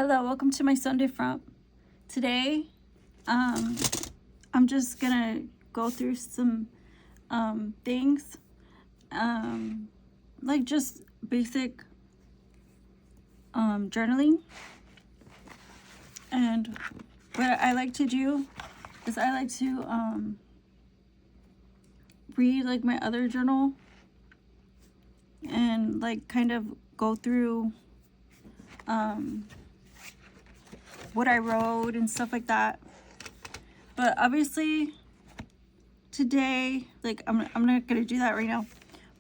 Hello, welcome to my Sunday Front. Today, I'm just gonna go through some things, like just basic journaling. And what I like to do is I like to read like my other journal and like kind of go through what I wrote and stuff like that. But obviously today, like I'm not gonna do that right now.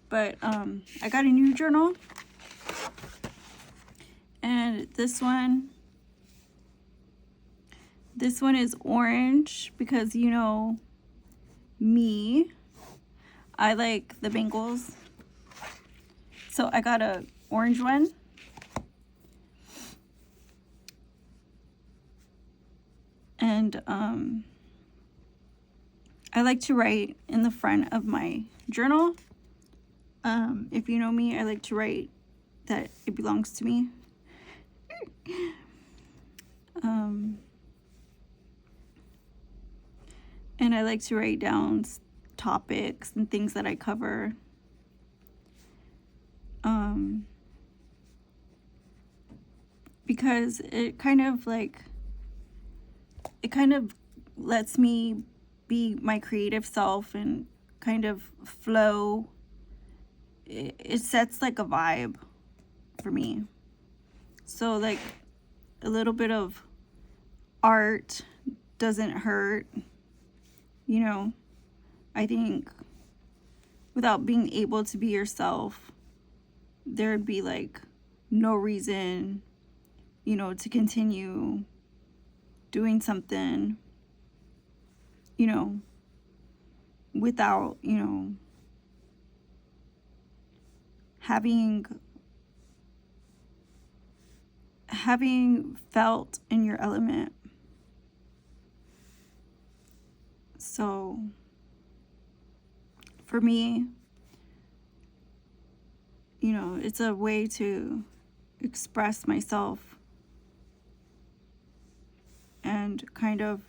But I got a new journal, and this one is orange because you know me, I like the Bengals, so I got a orange one. And I like to write in the front of my journal. If you know me, I like to write that it belongs to me. And I like to write down topics and things that I cover. Because it kind of lets me be my creative self and kind of flow. It sets like a vibe for me. So like a little bit of art doesn't hurt, you know. I think without being able to be yourself, there'd be like no reason, you know, to continue doing something, you know, without, you know, having felt in your element. So for me, you know, it's a way to express myself and kind of,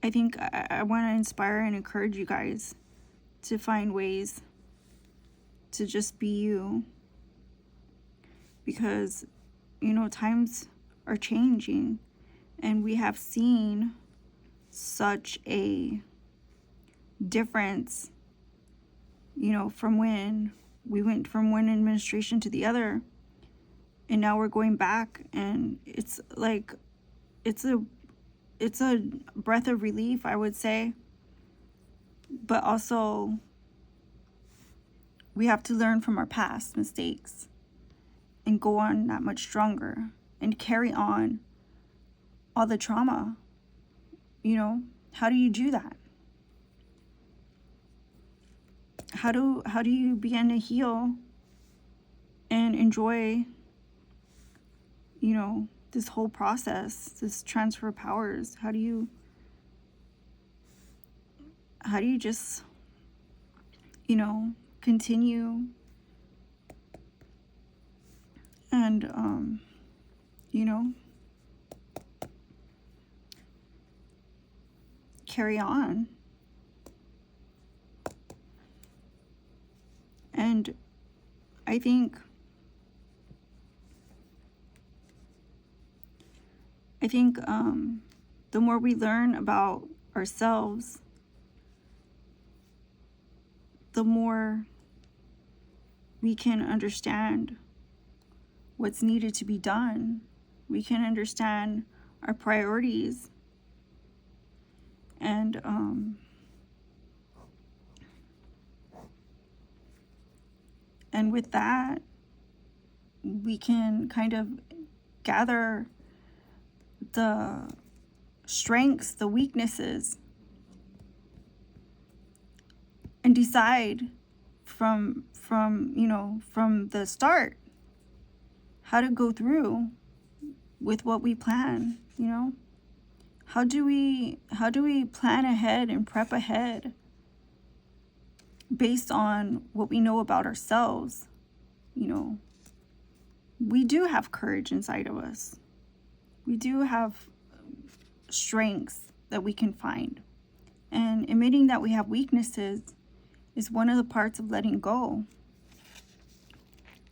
I think I want to inspire and encourage you guys to find ways to just be you, because, you know, times are changing and we have seen such a difference, you know, from when we went from one administration to the other, and now we're going back, and it's like it's a breath of relief, I would say. But also we have to learn from our past mistakes and go on that much stronger and carry on all the trauma. You know, how do you do that? How do you begin to heal and enjoy, you know, this whole process, this transfer of powers? How do you just, you know, continue and you know, carry on? And I think the more we learn about ourselves, the more we can understand what's needed to be done. We can understand our priorities. And with that, we can kind of gather the strengths, the weaknesses, and decide from you know, from the start how to go through with what we plan, you know. How do we plan ahead and prep ahead based on what we know about ourselves, you know, we do have courage inside of us. We do have strengths that we can find. And admitting that we have weaknesses is one of the parts of letting go.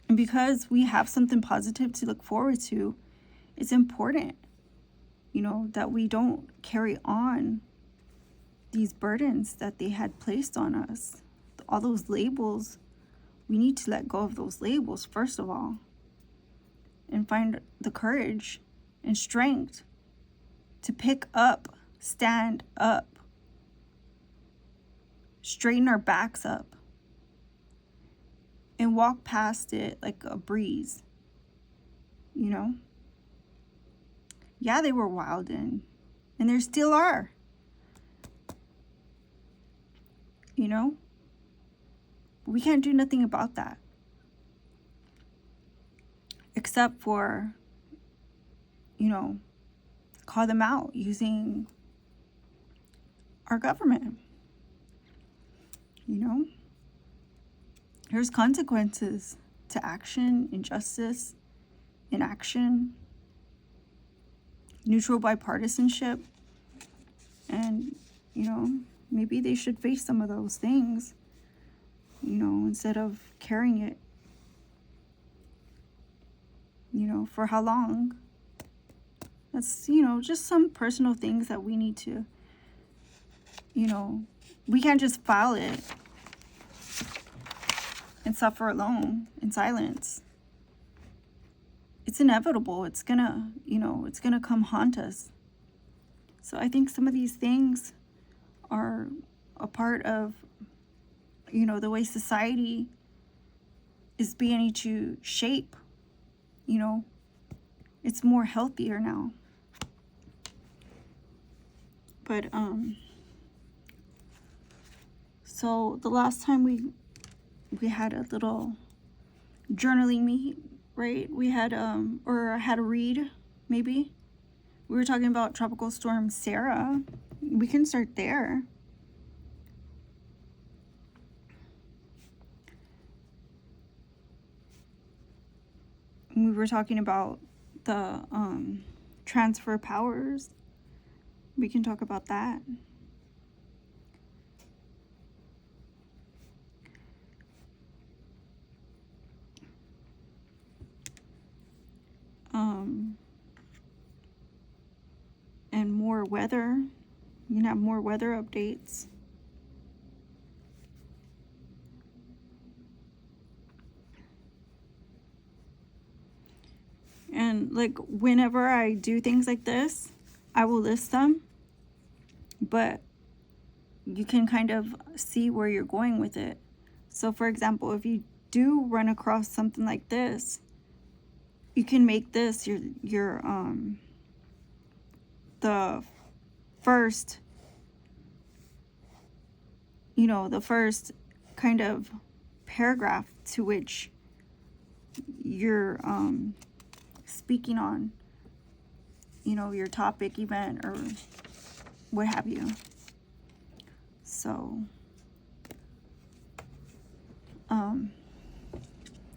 And because we have something positive to look forward to, it's important, that we don't carry on these burdens that they had placed on us. All those labels, we need to let go of those labels, first of all, and find the courage and strength to pick up, stand up, straighten our backs up, and walk past it like a breeze. Yeah, they were wild and there still are. We can't do nothing about that. Except for, call them out using our government. There's consequences to action, injustice, inaction, neutral bipartisanship. And, maybe they should face some of those things, instead of carrying it. For how long? That's, just some personal things that we need to, we can't just file it and suffer alone in silence. It's inevitable. It's gonna come haunt us. So I think some of these things are a part of, the way society is beginning to shape. It's more healthier now. But so the last time we had a little journaling meet, right? We had or I had a read, maybe. We were talking about Tropical Storm Sarah. We can start there. We were talking about the transfer powers. We can talk about that. And more weather. You can have more weather updates. And whenever I do things like this, I will list them, but you can kind of see where you're going with it. So for example, if you do run across something like this, you can make this your the first the first kind of paragraph to which you're speaking on, your topic, event, or what have you. So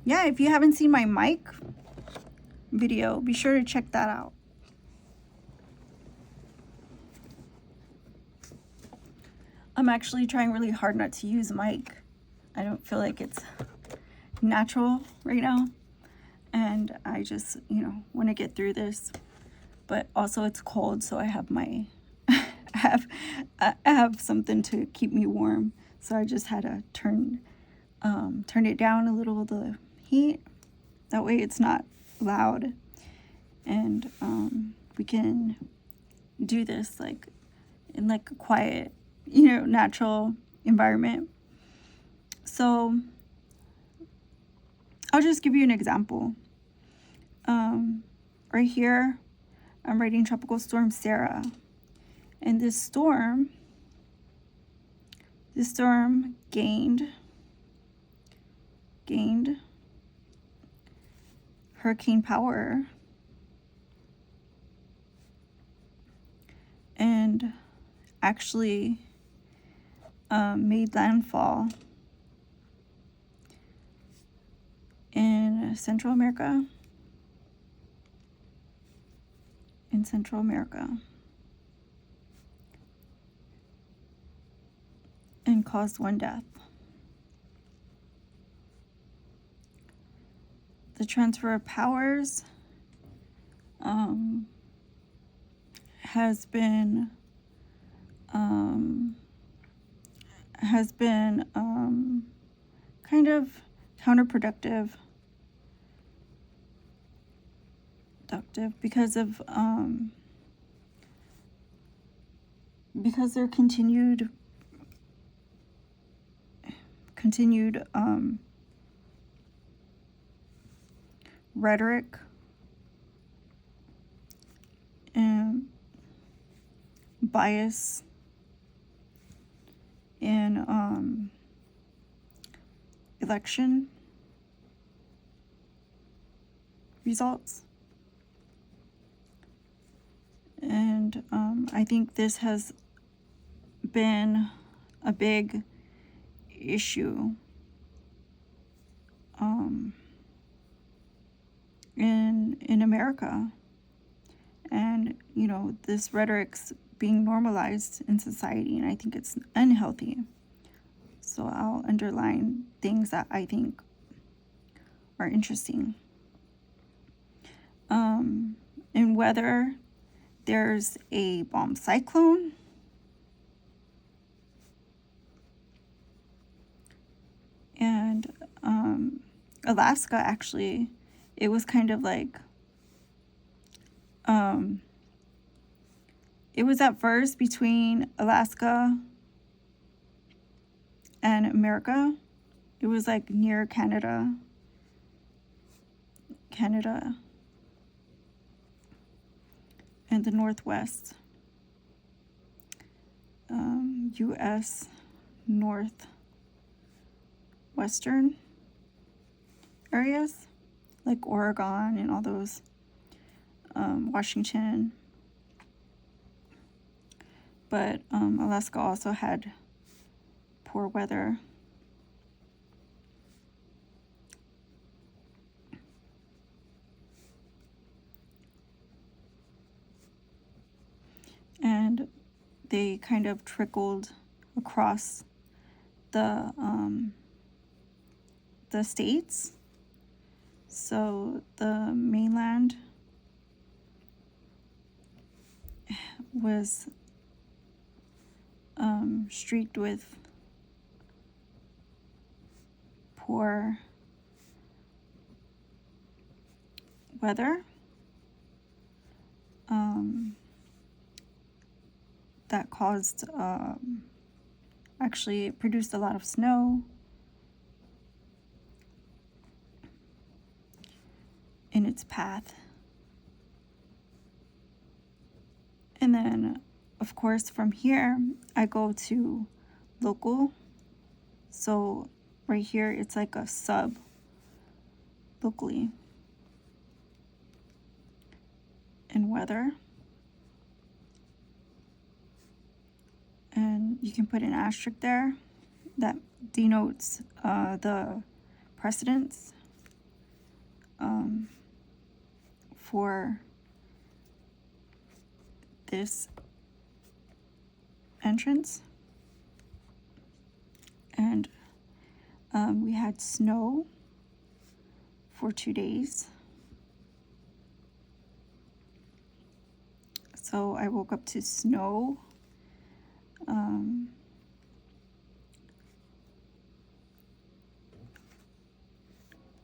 yeah, if you haven't seen my mic video, be sure to check that out. I'm actually trying really hard not to use mic. I don't feel like it's natural right now, and I just want to get through this. But also it's cold, so I have my I have something to keep me warm, so I just had to turn it down a little, the heat, that way it's not loud, and we can do this in a quiet, natural environment. So I'll just give you an example. Right here, I'm writing Tropical Storm Sarah, and this storm gained hurricane power and actually made landfall in Central America, in Central America and caused 1 death. The transfer of powers has been kind of counterproductive because their continued rhetoric and bias in election results. And I think this has been a big issue in America. And, you know, this rhetoric's being normalized in society, and I think it's unhealthy. So I'll underline things that I think are interesting. In weather, there's a bomb cyclone. And Alaska, actually, it was kind of like, it was at first between Alaska and America. It was like near Canada and the Northwest, U.S. Northwestern areas, like Oregon and all those, Washington. But Alaska also had poor weather. And they kind of trickled across the states. So the mainland was streaked with poor weather. That caused, actually, it produced a lot of snow in its path. And then, of course, from here, I go to local. So right here, it's like a sub locally in weather. And you can put an asterisk there that denotes the precedence for this entrance. And we had snow for 2 days. So I woke up to snow.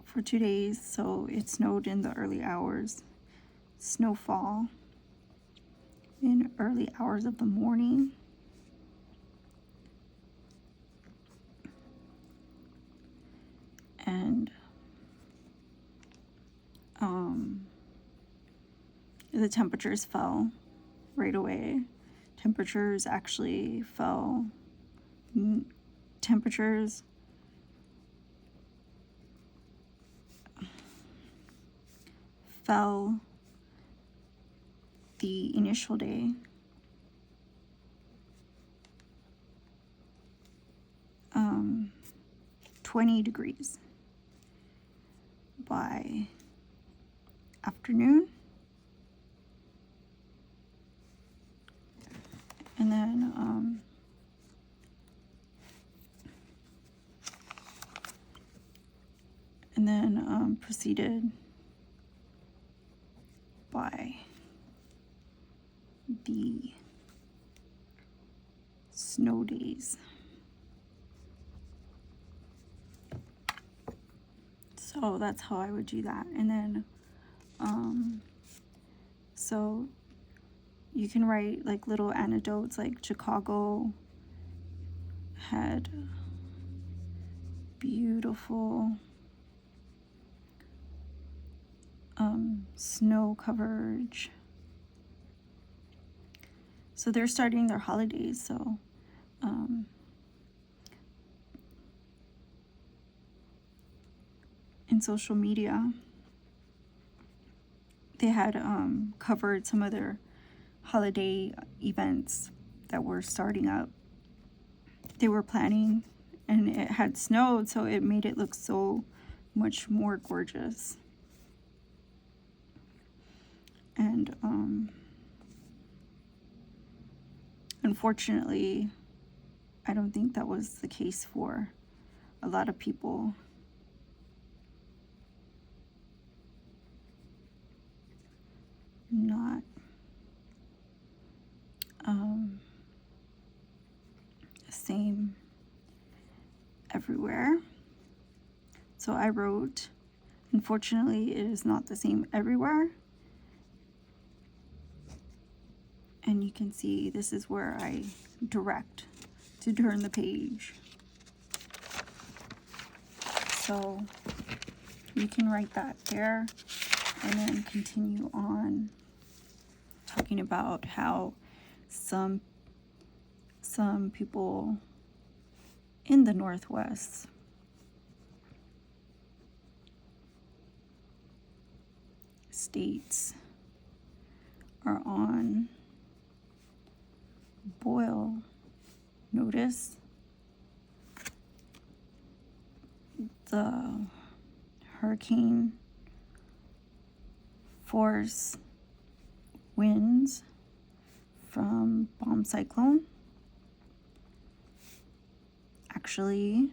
For 2 days, so it snowed in the early hours. Snowfall in early hours of the morning. And the temperatures fell right away. Temperatures actually fell. Temperatures fell the initial day. 20 degrees by afternoon. And then proceeded by the snow days. So that's how I would do that. And then so you can write like little anecdotes, like Chicago had beautiful snow coverage. So they're starting their holidays, so in social media they had covered some of their holiday events that were starting up. They were planning, and it had snowed, so it made it look so much more gorgeous. And unfortunately, I don't think that was the case for a lot of people. Not the same everywhere. So I wrote, unfortunately, it is not the same everywhere. And you can see this is where I direct to turn the page. So you can write that there and then continue on talking about how some people in the Northwest states are on boil notice. The hurricane force winds from bomb cyclone actually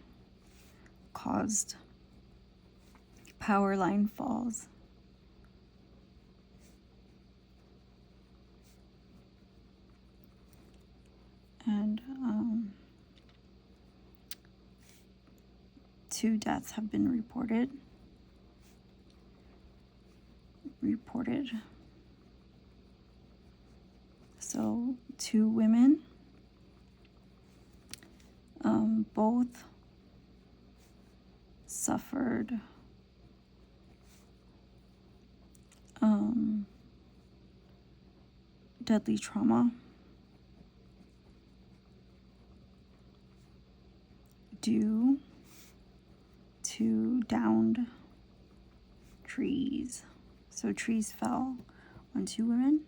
caused power line falls. And 2 deaths have been reported. So 2 women, both suffered deadly trauma due to downed trees. So trees fell on 2 women.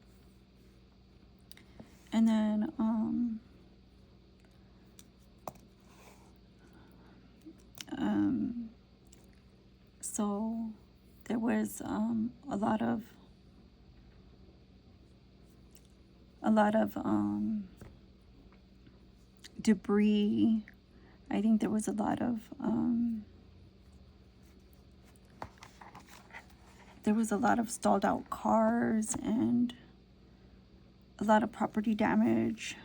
And then so there was a lot of debris. I think there was a lot of stalled out cars and a lot of property damage.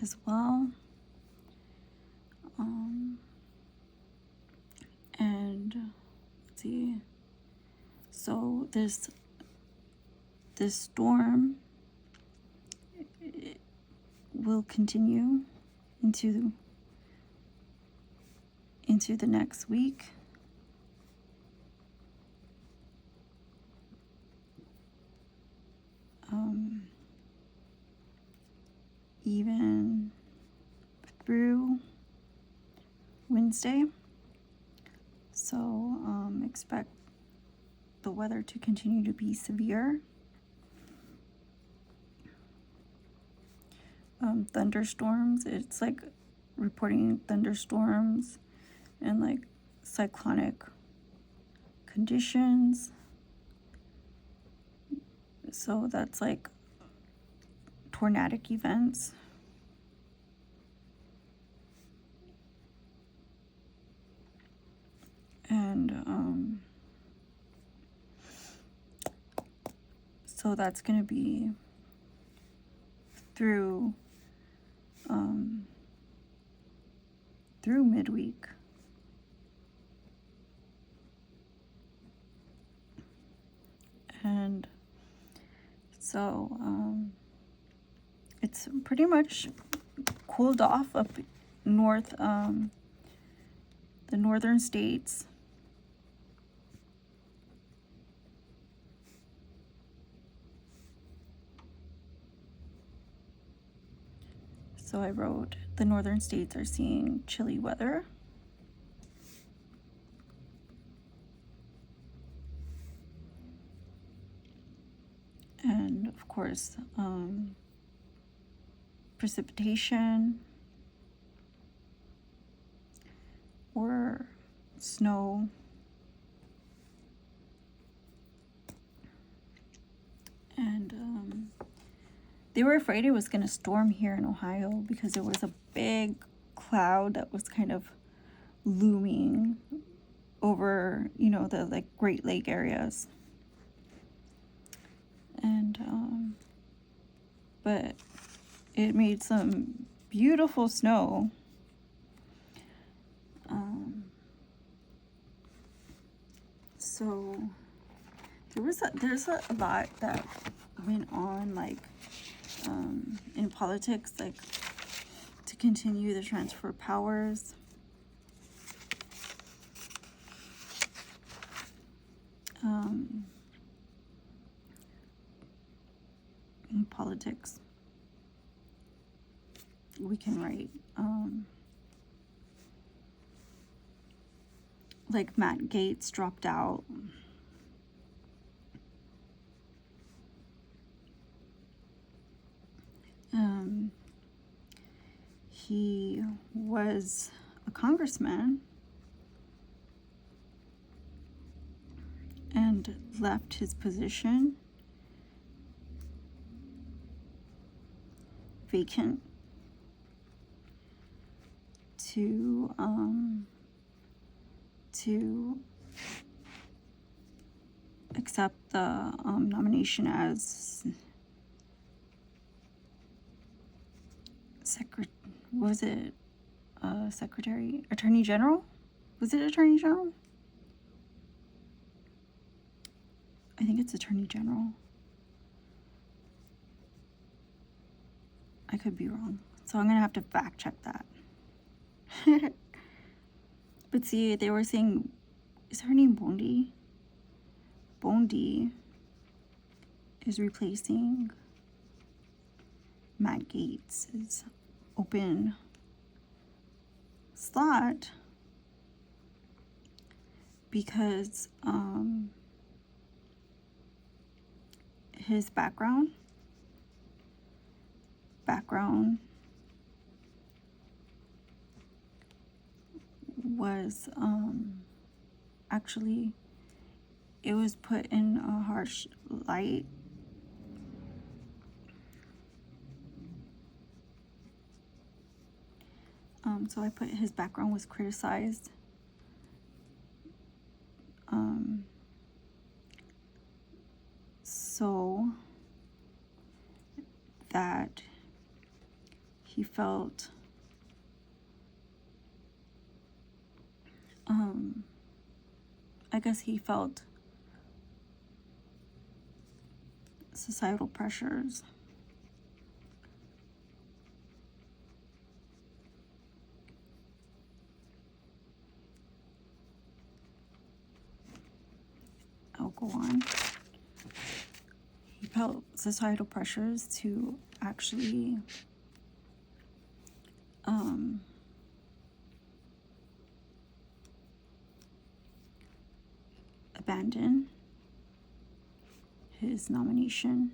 As well. And let's see. So this storm will continue into the next week. Even through Wednesday. So expect the weather to continue to be severe. thunderstorms. It's like reporting thunderstorms and like cyclonic conditions. So that's like tornadic events. And so that's going to be through midweek. And so it's pretty much cooled off up north, the northern states. So I wrote, the northern states are seeing chilly weather. And of course, precipitation or snow. And they were afraid it was going to storm here in Ohio because there was a big cloud that was kind of looming over, you know, the like Great Lake areas. And but it made some beautiful snow. So there's a lot that went on, like in politics, like to continue the transfer of powers. In politics, we can write like Matt Gaetz dropped out. He was a congressman and left his position vacant to accept the nomination as Attorney General? Was it Attorney General? I think it's Attorney General. I could be wrong. So I'm going to have to fact check that. But see, they were saying, is her name Bondi? Bondi is replacing Matt Gaetz's open slot because his background was actually, it was put in a harsh light. So I put his background was criticized. So that he felt I guess he felt societal pressures. I'll go on. He felt societal pressures to actually abandon his nomination.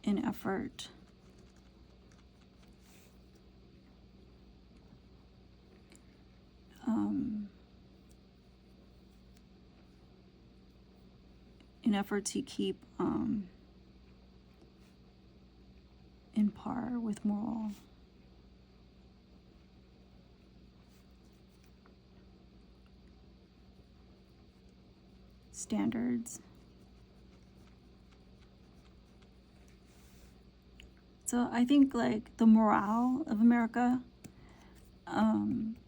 in effort to keep in par with moral standards. So I think like the morale of America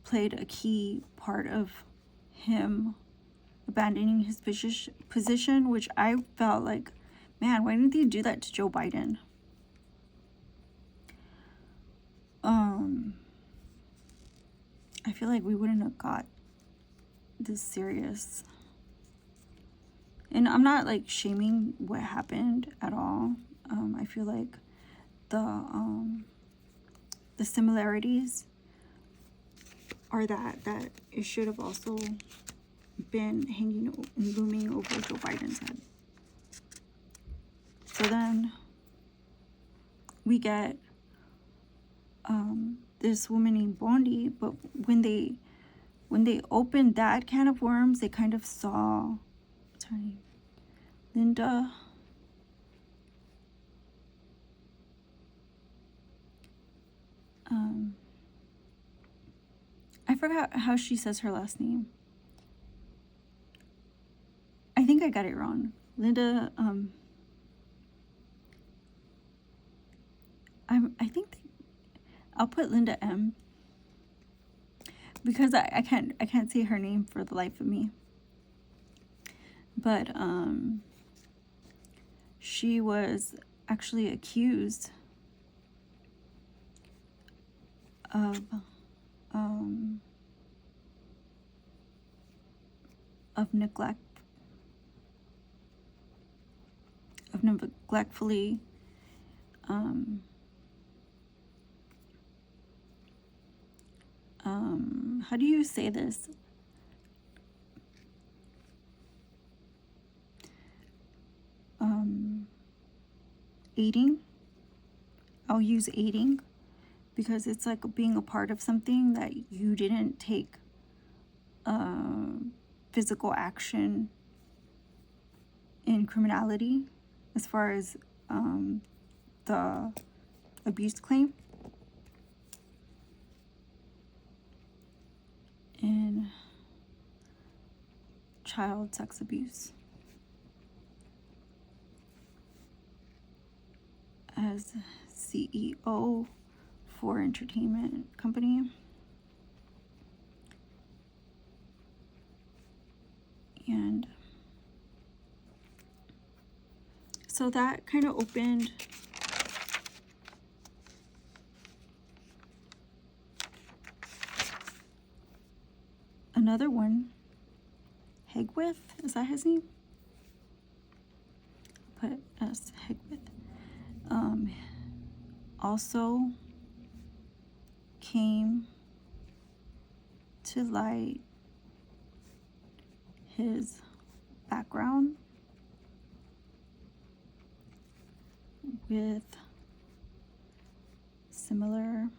played a key part of him abandoning his position, which I felt like, man, why didn't they do that to Joe Biden? I feel like we wouldn't have got this serious. And I'm not like shaming what happened at all. I feel like the similarities are that it should have also been hanging and looming over Joe Biden's head. So then we get this woman named Bondi, but when they opened that can of worms, they kind of saw, what's her name? Linda. I forgot how she says her last name. I think I got it wrong. Linda, I think I'll put Linda M. because I can't say her name for the life of me. But she was actually accused of neglectfully how do you say this? Aiding. I'll use aiding because it's like being a part of something that you didn't take physical action in criminality as far as the abuse claim. In child sex abuse as CEO for entertainment company. And so that kind of opened another one, Hegwith, is that his name? Put as Hegwith. Also came to light his background with similar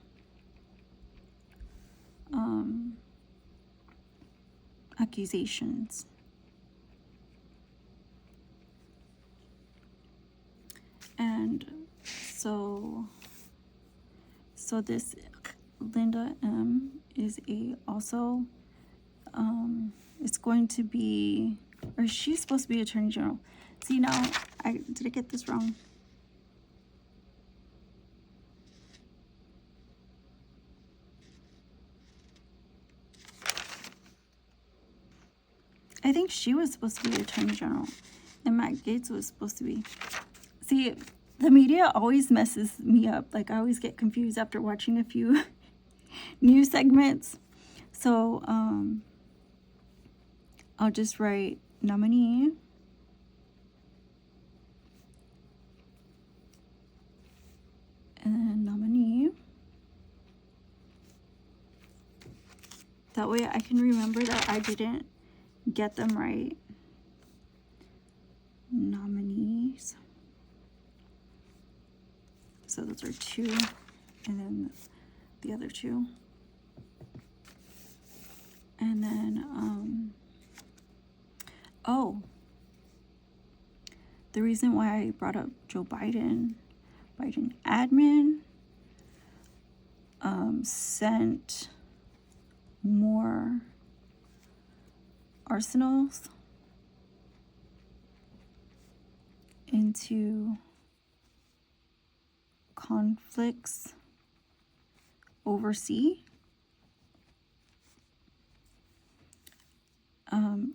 accusations. And so this Linda M is also it's going to be, or she's supposed to be Attorney General. See, now did I get this wrong? I think she was supposed to be Attorney General and Matt Gaetz was supposed to be. See, the media always messes me up. Like, I always get confused after watching a few news segments. So, I'll just write nominee. And then nominee. That way I can remember that I didn't get them right. Nominees. So those are 2, and then the other 2. And then, oh, the reason why I brought up Joe Biden admin sent more arsenals into conflicts overseas,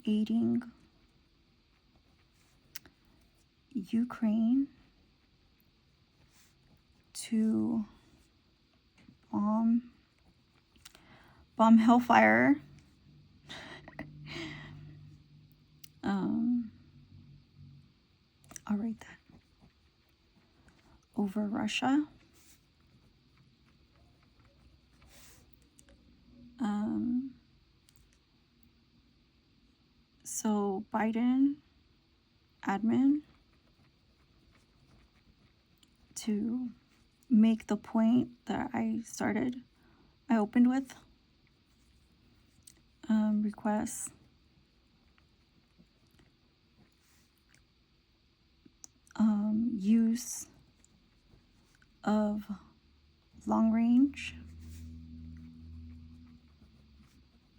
aiding Ukraine to bomb Hellfire, I'll write that, over Russia. So Biden admin, to make the point that I opened with, requests use of long-range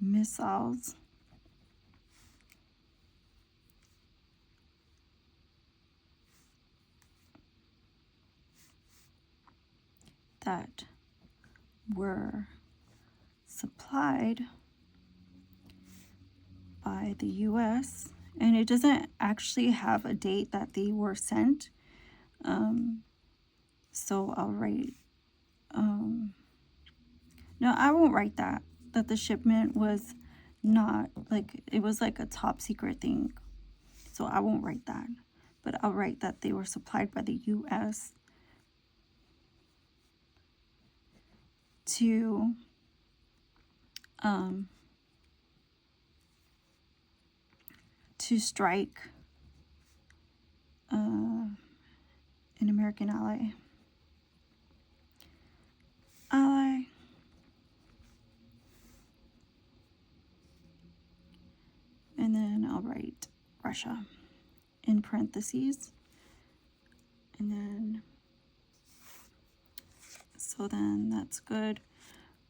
missiles that were supplied by the US, and it doesn't actually have a date that they were sent. So I'll write, no, I won't write that the shipment was not, like, it was like a top secret thing. So I won't write that, but I'll write that they were supplied by the US to strike an American ally. And then I'll write Russia in parentheses. And then, so then that's good.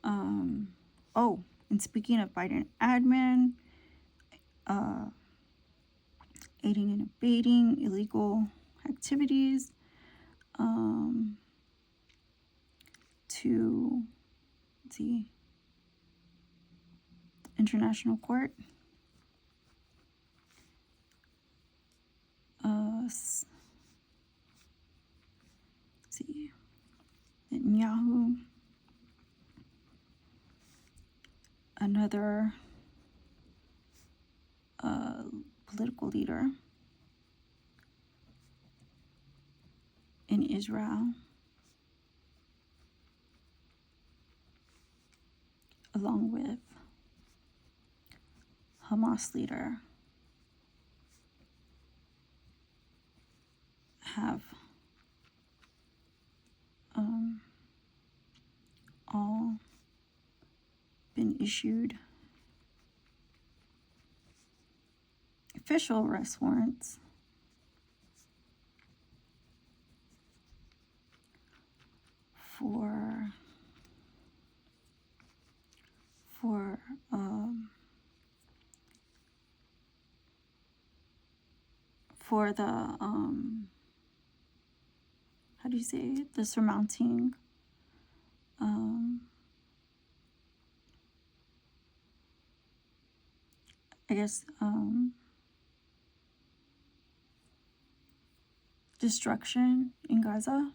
Oh, and speaking of Biden admin, aiding and abetting illegal activities, to, let's see, International Court. Let's see, Netanyahu, another political leader in Israel, along with Hamas leader, have all been issued official arrest warrants for the how do you say it? The surmounting I guess destruction in Gaza.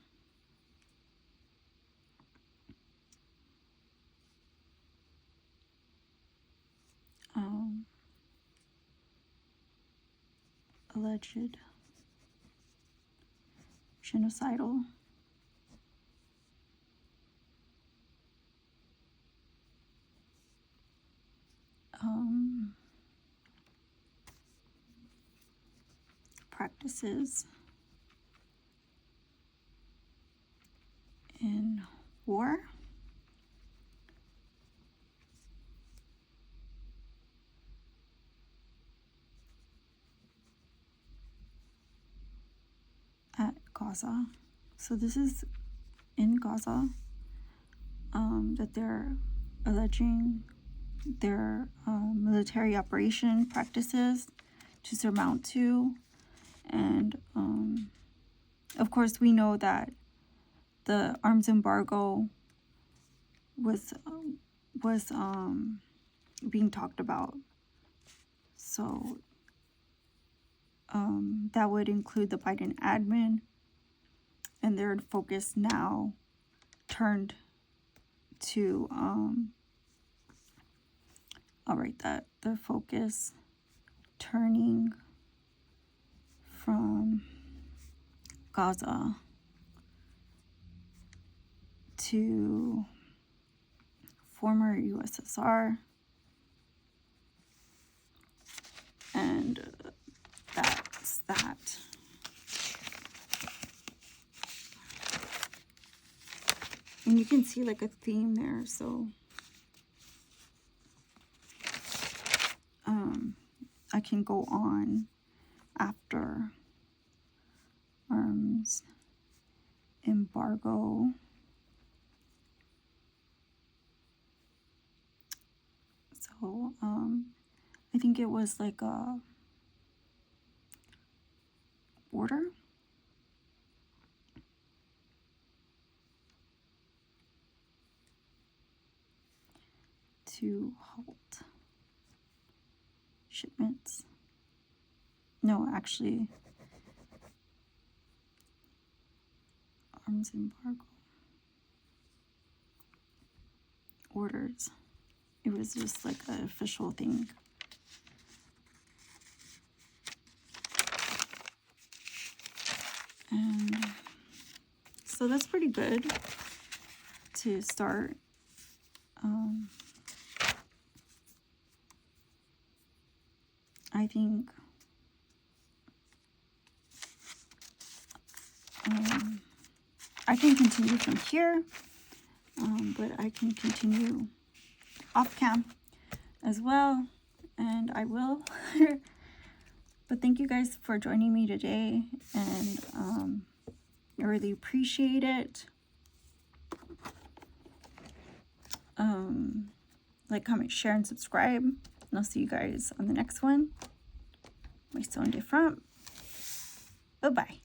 Alleged genocidal practices Gaza. So this is in Gaza, that they're alleging their military operation practices to surmount to. And of course we know that the arms embargo was being talked about. So that would include the Biden admin, and their focus now turned to I'll write that, their focus turning from Gaza to former USSR, and that's that. And you can see like a theme there, so I can go on after arms embargo. So I think it was like a order to halt shipments. No, actually, arms embargo orders. It was just like an official thing. And so that's pretty good to start. I think I can continue from here, but I can continue off cam as well, and I will. But thank you guys for joining me today, and I really appreciate it. Like, comment, share, and subscribe, and I'll see you guys on the next one. Muy son de front. Bye-bye.